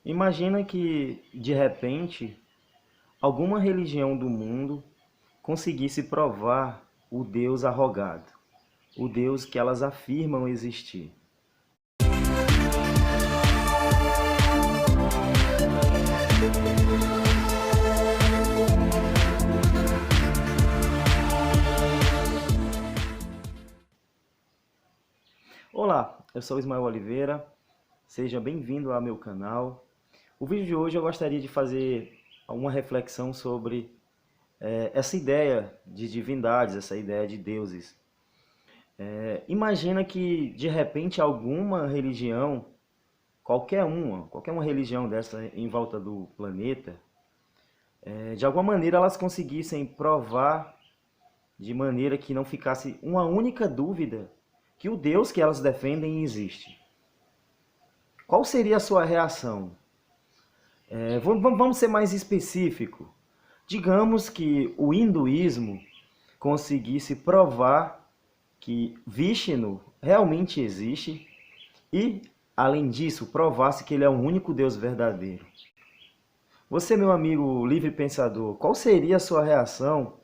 Imagina que, de repente, alguma religião do mundo conseguisse provar o Deus arrogado, o Deus que elas afirmam existir. Olá, eu sou Ismael Oliveira, seja bem-vindo ao meu canal. O vídeo de hoje eu gostaria de fazer uma reflexão sobre essa ideia de divindades, essa ideia de deuses. Imagina que de repente alguma religião, qualquer uma religião dessa em volta do planeta, de alguma maneira elas conseguissem provar de maneira que não ficasse uma única dúvida que o Deus que elas defendem existe. Qual seria a sua reação? Vamos ser mais específico. Digamos que o hinduísmo conseguisse provar que Vishnu realmente existe e, além disso, provasse que ele é o único Deus verdadeiro. Você, meu amigo livre pensador, qual seria a sua reação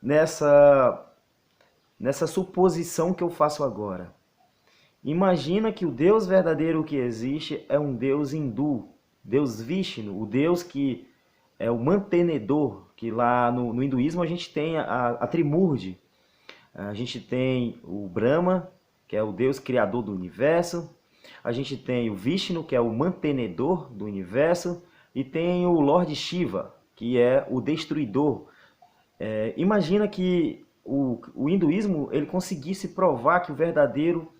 nessa suposição que eu faço agora? Imagina que o Deus verdadeiro que existe é um Deus hindu, Deus Vishnu, o Deus que é o mantenedor, que lá no hinduísmo a gente tem a Trimurti, a gente tem o Brahma, que é o Deus criador do universo, a gente tem o Vishnu, que é o mantenedor do universo, e tem o Lord Shiva, que é o destruidor. Imagina que o hinduísmo ele conseguisse provar que o verdadeiro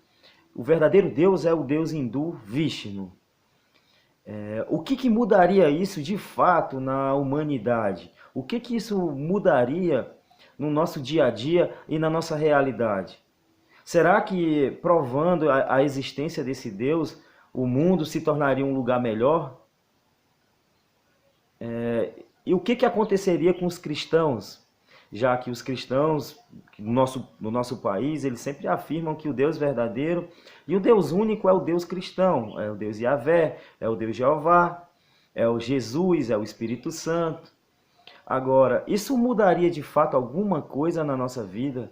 Deus é o Deus hindu Vishnu. O que mudaria isso de fato na humanidade? O que isso mudaria no nosso dia a dia e na nossa realidade? Será que provando a existência desse Deus, o mundo se tornaria um lugar melhor? E o que aconteceria com os cristãos? Já que os cristãos no nosso país, eles sempre afirmam que o Deus verdadeiro e o Deus único é o Deus cristão, é o Deus Yahvé, é o Deus Jeová, é o Jesus, é o Espírito Santo. Agora, isso mudaria de fato alguma coisa na nossa vida?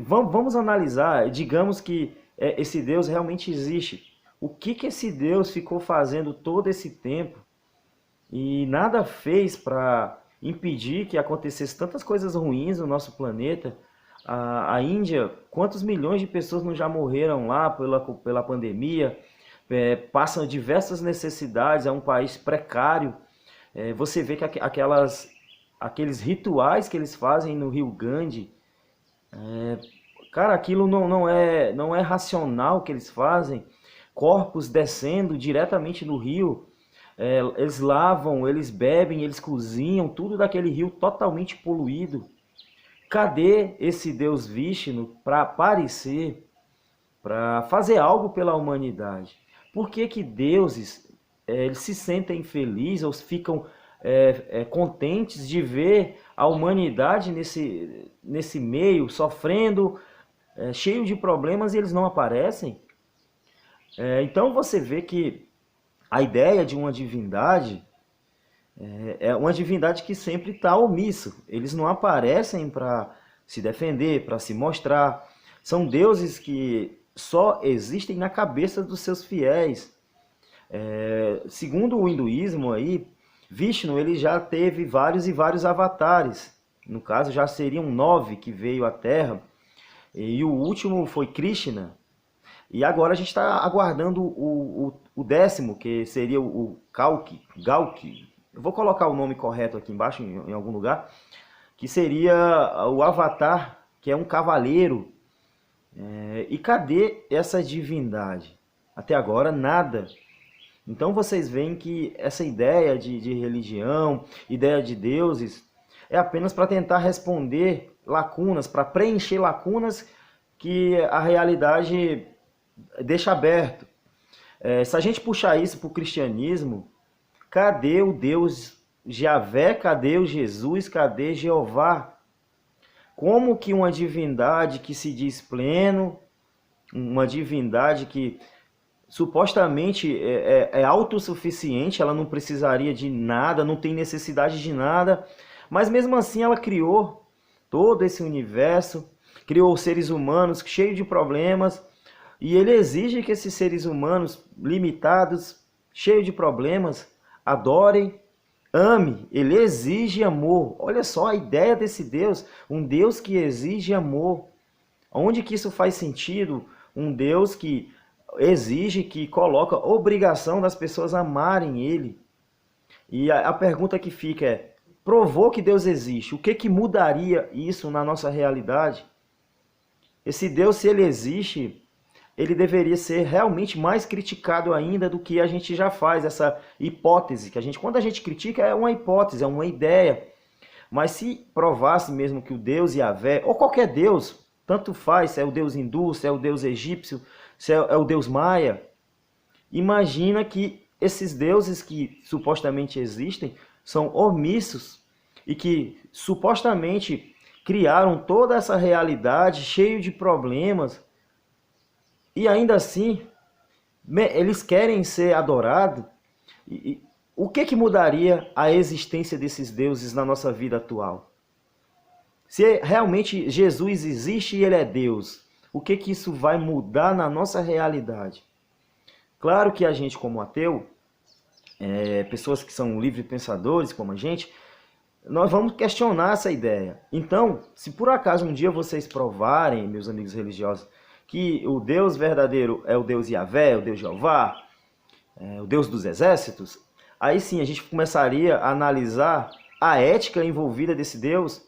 Vamos analisar, digamos que esse Deus realmente existe. O que esse Deus ficou fazendo todo esse tempo e nada fez para impedir que acontecesse tantas coisas ruins no nosso planeta? A Índia, quantos milhões de pessoas não já morreram lá pela pandemia? Passam diversas necessidades, é um país precário. Você vê que aqueles rituais que eles fazem no Rio Grande, cara, aquilo não é racional que eles fazem. Corpos descendo diretamente no rio, eles lavam, eles bebem, eles cozinham, tudo daquele rio totalmente poluído. Cadê esse Deus Vishnu para aparecer, para fazer algo pela humanidade? Por que deuses eles se sentem felizes ou ficam contentes de ver a humanidade nesse meio, sofrendo, cheio de problemas e eles não aparecem? Então você vê que a ideia de uma divindade é uma divindade que sempre está omisso. Eles não aparecem para se defender, para se mostrar. São deuses que só existem na cabeça dos seus fiéis. Segundo o hinduísmo aí, Vishnu ele já teve vários e vários avatares. No caso, já seriam 9 que veio à Terra. E o último foi Krishna. E agora a gente está aguardando o 10º, que seria o Galki. Eu vou colocar o nome correto aqui embaixo, em algum lugar. Que seria o Avatar, que é um cavaleiro. E cadê essa divindade? Até agora, nada. Então vocês veem que essa ideia de religião, ideia de deuses, é apenas para tentar responder lacunas, para preencher lacunas que a realidade deixa aberto. Se a gente puxar isso para o cristianismo, cadê o Deus Javé? Cadê o Jesus? Cadê Jeová? Como que uma divindade que se diz pleno, uma divindade que supostamente é autossuficiente, ela não precisaria de nada, não tem necessidade de nada, mas mesmo assim ela criou todo esse universo, criou seres humanos cheios de problemas, e ele exige que esses seres humanos limitados, cheios de problemas, adorem, ame. Ele exige amor. Olha só a ideia desse Deus, um Deus que exige amor. Onde que isso faz sentido? Um Deus que exige, que coloca obrigação das pessoas amarem ele. E a pergunta que fica é: provou que Deus existe, o que que mudaria isso na nossa realidade? Esse Deus, se ele existe, ele deveria ser realmente mais criticado ainda do que a gente já faz, essa hipótese que quando a gente critica, é uma hipótese, é uma ideia. Mas se provasse mesmo que o Deus Yahvé, ou qualquer Deus, tanto faz se é o Deus hindu, se é o Deus egípcio, se é o Deus maia, imagina que esses deuses que supostamente existem são omissos e que supostamente criaram toda essa realidade cheio de problemas, e ainda assim eles querem ser adorados. E o que mudaria a existência desses deuses na nossa vida atual? Se realmente Jesus existe e ele é Deus, o que isso vai mudar na nossa realidade? Claro que a gente, como ateu, pessoas que são livres pensadores como a gente, nós vamos questionar essa ideia. Então, se por acaso um dia vocês provarem, meus amigos religiosos, que o Deus verdadeiro é o Deus Yahvé, o Deus Jeová, o Deus dos exércitos, aí sim a gente começaria a analisar a ética envolvida desse Deus,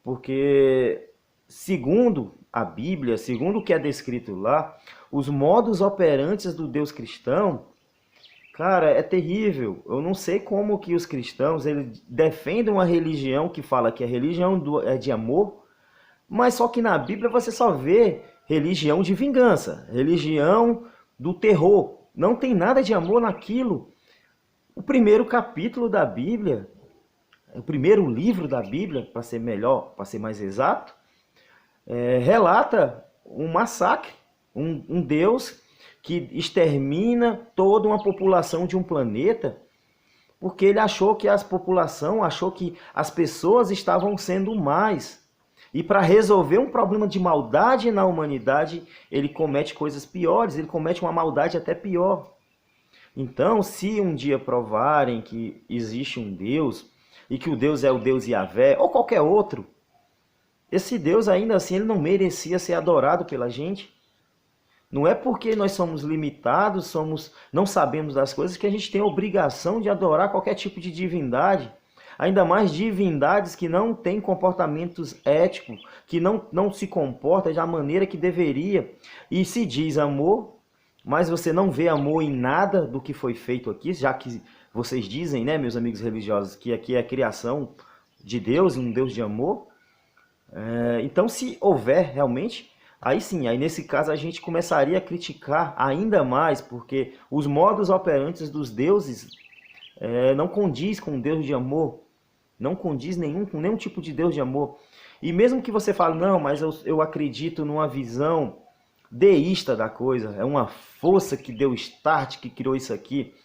porque segundo a Bíblia, segundo o que é descrito lá, os modus operantes do Deus cristão, cara, é terrível. Eu não sei como que os cristãos eles defendem uma religião que fala que a religião é de amor, mas só que na Bíblia você só vê religião de vingança, religião do terror. Não tem nada de amor naquilo. O primeiro capítulo da Bíblia, o primeiro livro da Bíblia, para ser melhor, para ser mais exato, relata um massacre, um Deus que extermina toda uma população de um planeta, porque ele achou que achou que as pessoas estavam sendo mais. E para resolver um problema de maldade na humanidade, ele comete coisas piores, ele comete uma maldade até pior. Então, se um dia provarem que existe um Deus, e que o Deus é o Deus Yahvé, ou qualquer outro, esse Deus ainda assim ele não merecia ser adorado pela gente. Não é porque nós somos limitados, não sabemos das coisas, que a gente tem a obrigação de adorar qualquer tipo de divindade. Ainda mais divindades que não têm comportamentos éticos, que não se comportam da maneira que deveria. E se diz amor, mas você não vê amor em nada do que foi feito aqui, já que vocês dizem, né, meus amigos religiosos, que aqui é a criação de Deus, um Deus de amor. Então, se houver realmente, aí sim, aí nesse caso a gente começaria a criticar ainda mais, porque os modus operantes dos deuses não condiz com um Deus de amor, não condiz com nenhum tipo de Deus de amor. E mesmo que você fale, não, mas eu acredito numa visão deísta da coisa, é uma força que deu start, que criou isso aqui.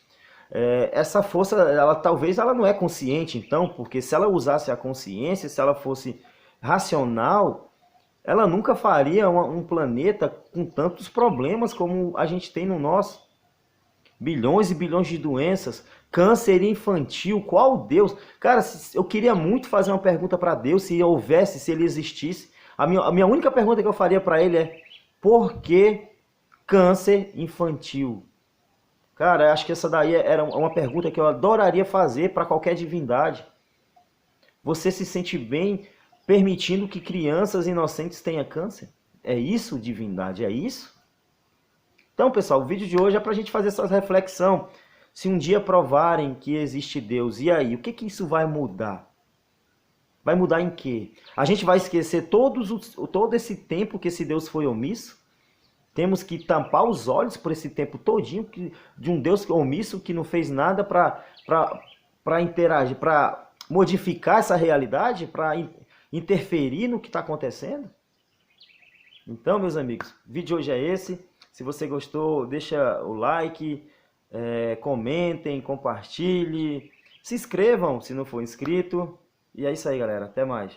Essa força, talvez ela não é consciente, então, porque se ela usasse a consciência, se ela fosse racional, ela nunca faria um planeta com tantos problemas como a gente tem no nosso. Bilhões e bilhões de doenças, câncer infantil, qual Deus? Cara, eu queria muito fazer uma pergunta para Deus, se houvesse, se ele existisse. A minha única pergunta que eu faria para ele é: por que câncer infantil? Cara, eu acho que essa daí era uma pergunta que eu adoraria fazer para qualquer divindade. Você se sente bem permitindo que crianças inocentes tenham câncer? É isso, divindade? É isso? Então, pessoal, o vídeo de hoje é para a gente fazer essa reflexão. Se um dia provarem que existe Deus, e aí? O que isso vai mudar? Vai mudar em quê? A gente vai esquecer todo esse tempo que esse Deus foi omisso? Temos que tampar os olhos por esse tempo todinho de um Deus omisso que não fez nada para interagir, para modificar essa realidade, para interferir no que está acontecendo? Então, meus amigos, o vídeo de hoje é esse. Se você gostou, deixa o like, comentem, compartilhe, se inscrevam se não for inscrito. E é isso aí, galera. Até mais.